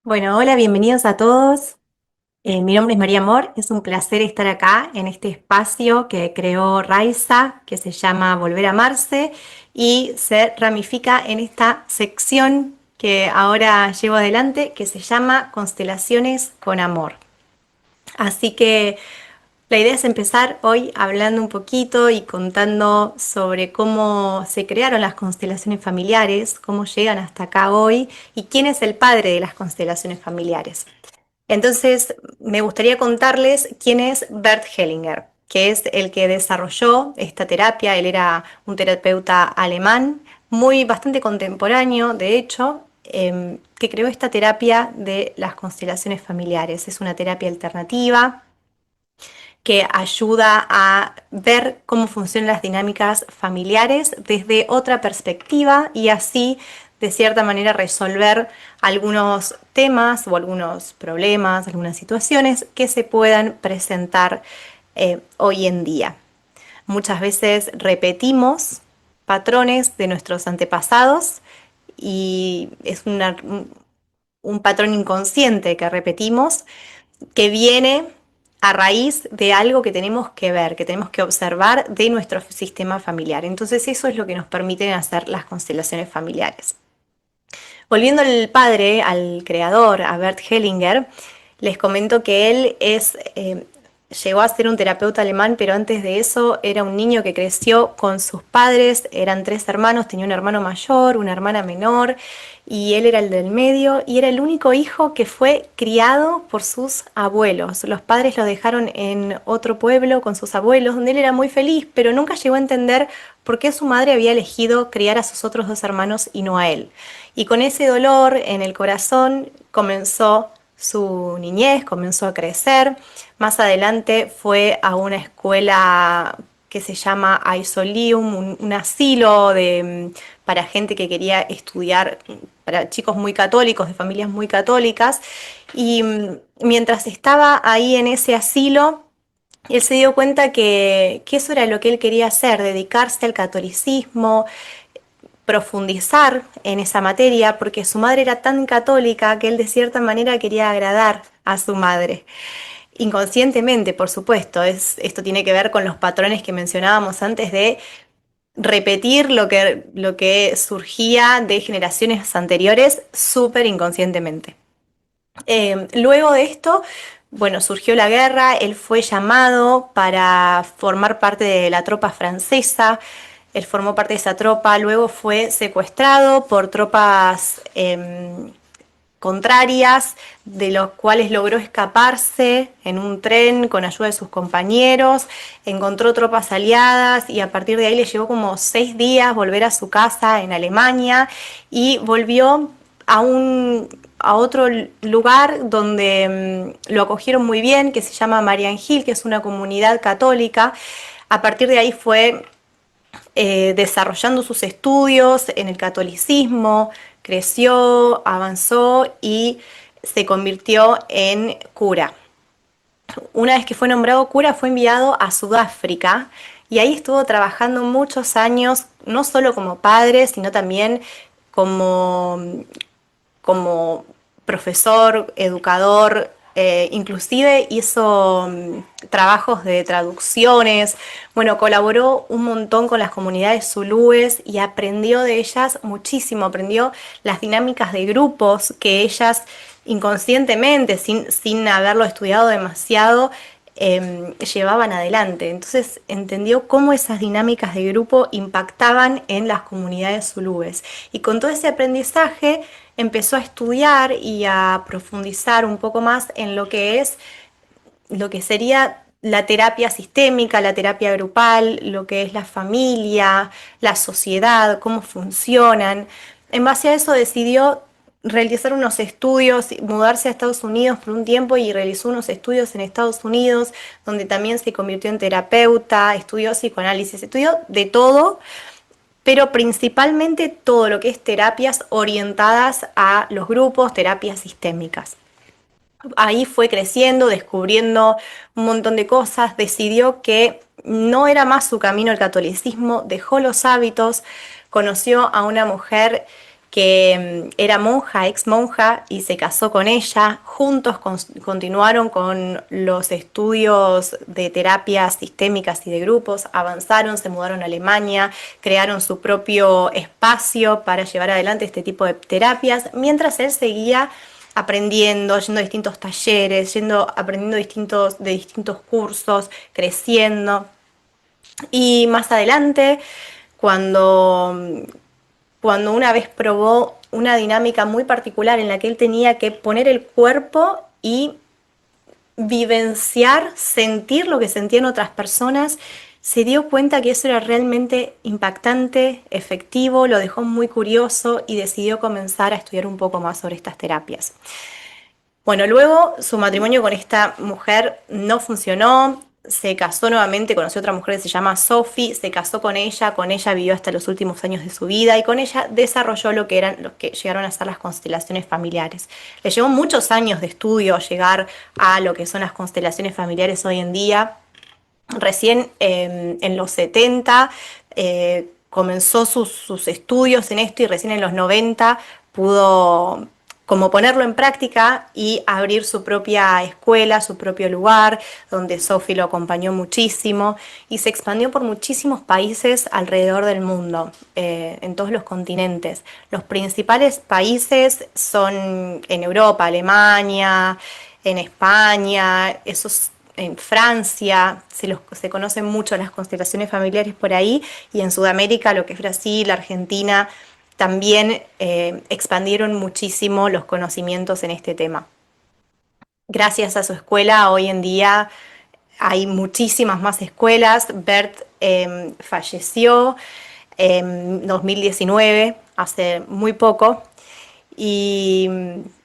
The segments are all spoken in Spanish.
Bueno, hola, bienvenidos a todos. Mi nombre es María Amor, es un placer estar acá en este espacio que creó Raiza, que se llama Volver a Amarse y se ramifica en esta sección que ahora llevo adelante, que se llama Constelaciones con Amor. Así que la idea es empezar hoy hablando un poquito y contando sobre cómo se crearon las constelaciones familiares, cómo llegan hasta acá hoy y quién es el padre de las constelaciones familiares. Entonces, me gustaría contarles quién es Bert Hellinger, que es el que desarrolló esta terapia. Él era un terapeuta alemán, muy bastante contemporáneo, de hecho, que creó esta terapia de las constelaciones familiares. Es una terapia alternativa que ayuda a ver cómo funcionan las dinámicas familiares desde otra perspectiva y así de cierta manera resolver algunos temas o algunos problemas, algunas situaciones que se puedan presentar hoy en día. Muchas veces repetimos patrones de nuestros antepasados y es un patrón inconsciente que repetimos que viene a raíz de algo que tenemos que ver, que tenemos que observar de nuestro sistema familiar. Entonces eso es lo que nos permiten hacer las constelaciones familiares. Volviendo al padre, al creador, a Bert Hellinger, les comento que él llegó a ser un terapeuta alemán, pero antes de eso era un niño que creció con sus padres, eran tres hermanos, tenía un hermano mayor, una hermana menor, y él era el del medio, y era el único hijo que fue criado por sus abuelos. Los padres lo dejaron en otro pueblo con sus abuelos, donde él era muy feliz, pero nunca llegó a entender por qué su madre había elegido criar a sus otros dos hermanos y no a él. Y con ese dolor en el corazón comenzó su niñez, comenzó a crecer. Más adelante fue a una escuela que se llama Aisolium, un asilo para gente que quería estudiar, para chicos muy católicos, de familias muy católicas. Y mientras estaba ahí en ese asilo, él se dio cuenta que eso era lo que él quería hacer, dedicarse al catolicismo, profundizar en esa materia, porque su madre era tan católica que él de cierta manera quería agradar a su madre. Inconscientemente, por supuesto, esto tiene que ver con los patrones que mencionábamos antes de repetir lo que surgía de generaciones anteriores súper inconscientemente. Luego de esto, bueno, surgió la guerra, él fue llamado para formar parte de la tropa francesa, él formó parte de esa tropa, luego fue secuestrado por tropas contrarias, de los cuales logró escaparse en un tren con ayuda de sus compañeros, encontró tropas aliadas y a partir de ahí le llevó como 6 días volver a su casa en Alemania y volvió a a otro lugar donde lo acogieron muy bien, que se llama Marianhill, que es una comunidad católica. A partir de ahí fue desarrollando sus estudios en el catolicismo, creció, avanzó y se convirtió en cura. Una vez que fue nombrado cura, fue enviado a Sudáfrica y ahí estuvo trabajando muchos años, no solo como padre, sino también como, como profesor, educador, inclusive hizo trabajos de traducciones, bueno, colaboró un montón con las comunidades zulúes y aprendió de ellas muchísimo, aprendió las dinámicas de grupos que ellas inconscientemente, sin haberlo estudiado demasiado, llevaban adelante. Entonces entendió cómo esas dinámicas de grupo impactaban en las comunidades zulúes. Y con todo ese aprendizaje empezó a estudiar y a profundizar un poco más en lo que sería la terapia sistémica, la terapia grupal, lo que es la familia, la sociedad, cómo funcionan. En base a eso decidió realizar unos estudios, mudarse a Estados Unidos por un tiempo y realizó unos estudios en Estados Unidos, donde también se convirtió en terapeuta, estudió psicoanálisis, estudió de todo, pero principalmente todo lo que es terapias orientadas a los grupos, terapias sistémicas. Ahí fue creciendo, descubriendo un montón de cosas, decidió que no era más su camino el catolicismo, dejó los hábitos, conoció a una mujer que era monja, ex monja, y se casó con ella. Juntos continuaron con los estudios de terapias sistémicas y de grupos, avanzaron, se mudaron a Alemania, crearon su propio espacio para llevar adelante este tipo de terapias, mientras él seguía aprendiendo, yendo a distintos talleres, aprendiendo de distintos cursos, creciendo. Y más adelante, cuando, cuando una vez probó una dinámica muy particular en la que él tenía que poner el cuerpo y vivenciar, sentir lo que sentían otras personas, se dio cuenta que eso era realmente impactante, efectivo, lo dejó muy curioso y decidió comenzar a estudiar un poco más sobre estas terapias. Bueno, luego su matrimonio con esta mujer no funcionó, se casó nuevamente, conoció a otra mujer que se llama Sophie, se casó con ella vivió hasta los últimos años de su vida y con ella desarrolló lo que eran, los que llegaron a ser las constelaciones familiares. Le llevó muchos años de estudio llegar a lo que son las constelaciones familiares hoy en día. Recién en los 70 comenzó sus estudios en esto y recién en los 90 pudo como ponerlo en práctica y abrir su propia escuela, su propio lugar, donde Sophie lo acompañó muchísimo y se expandió por muchísimos países alrededor del mundo, en todos los continentes. Los principales países son en Europa, Alemania, en España, en Francia, se conocen mucho las constelaciones familiares por ahí, y en Sudamérica, lo que es Brasil, Argentina, también expandieron muchísimo los conocimientos en este tema. Gracias a su escuela, hoy en día hay muchísimas más escuelas. Bert falleció en 2019, hace muy poco, y,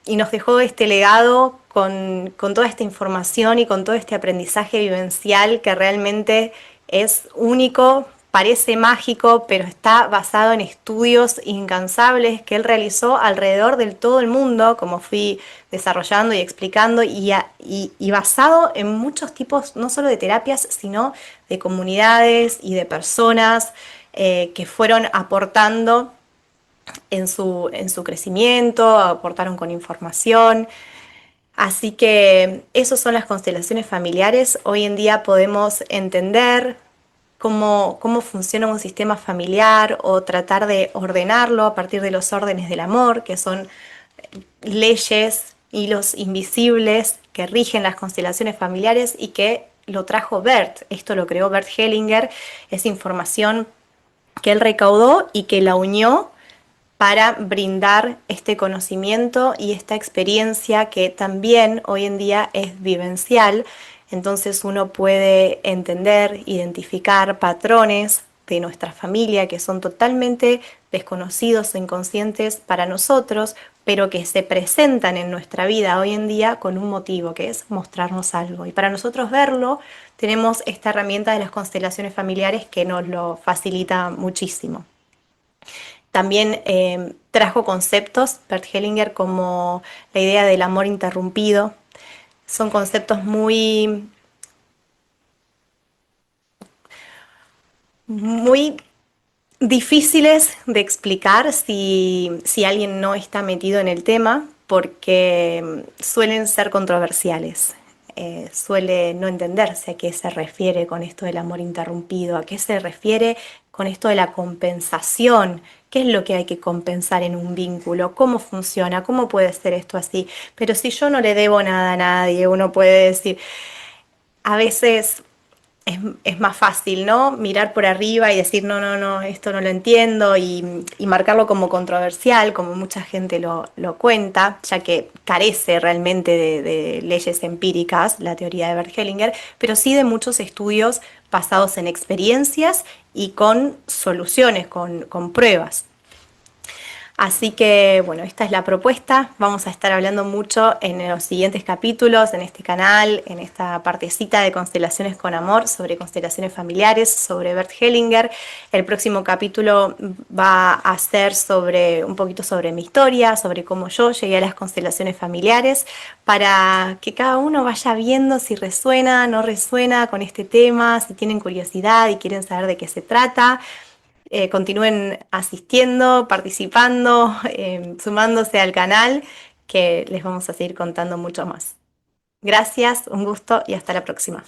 y nos dejó este legado con toda esta información y con todo este aprendizaje vivencial que realmente es único, parece mágico, pero está basado en estudios incansables que él realizó alrededor del todo el mundo, como fui desarrollando y explicando, y basado en muchos tipos, no solo de terapias, sino de comunidades y de personas que fueron aportando en su crecimiento, aportaron con información. Así que esas son las constelaciones familiares. Hoy en día podemos entender cómo funciona un sistema familiar o tratar de ordenarlo a partir de los órdenes del amor, que son leyes, hilos invisibles que rigen las constelaciones familiares y que lo trajo Bert. Esto lo creó Bert Hellinger, es información que él recaudó y que la unió para brindar este conocimiento y esta experiencia que también hoy en día es vivencial. Entonces uno puede entender, identificar patrones de nuestra familia que son totalmente desconocidos o inconscientes para nosotros, pero que se presentan en nuestra vida hoy en día con un motivo, que es mostrarnos algo. Y para nosotros verlo, tenemos esta herramienta de las constelaciones familiares que nos lo facilita muchísimo. También trajo conceptos, Bert Hellinger, como la idea del amor interrumpido. Son conceptos muy difíciles de explicar si alguien no está metido en el tema, porque suelen ser controversiales. Suele no entenderse a qué se refiere con esto del amor interrumpido, a qué se refiere con esto de la compensación, qué es lo que hay que compensar en un vínculo, cómo funciona, cómo puede ser esto así. Pero si yo no le debo nada a nadie, uno puede decir, a veces es más fácil, ¿no? Mirar por arriba y decir, no, no, no, esto no lo entiendo y marcarlo como controversial, como mucha gente lo cuenta, ya que carece realmente de leyes empíricas, la teoría de Bert Hellinger, pero sí de muchos estudios basados en experiencias y con soluciones, con pruebas. Así que, bueno, esta es la propuesta. Vamos a estar hablando mucho en los siguientes capítulos, en este canal, en esta partecita de Constelaciones con Amor, sobre constelaciones familiares, sobre Bert Hellinger. El próximo capítulo va a ser un poquito sobre mi historia, sobre cómo yo llegué a las constelaciones familiares, para que cada uno vaya viendo si resuena, no resuena con este tema, si tienen curiosidad y quieren saber de qué se trata. continúen asistiendo, participando, sumándose al canal, que les vamos a seguir contando mucho más. Gracias, un gusto y hasta la próxima.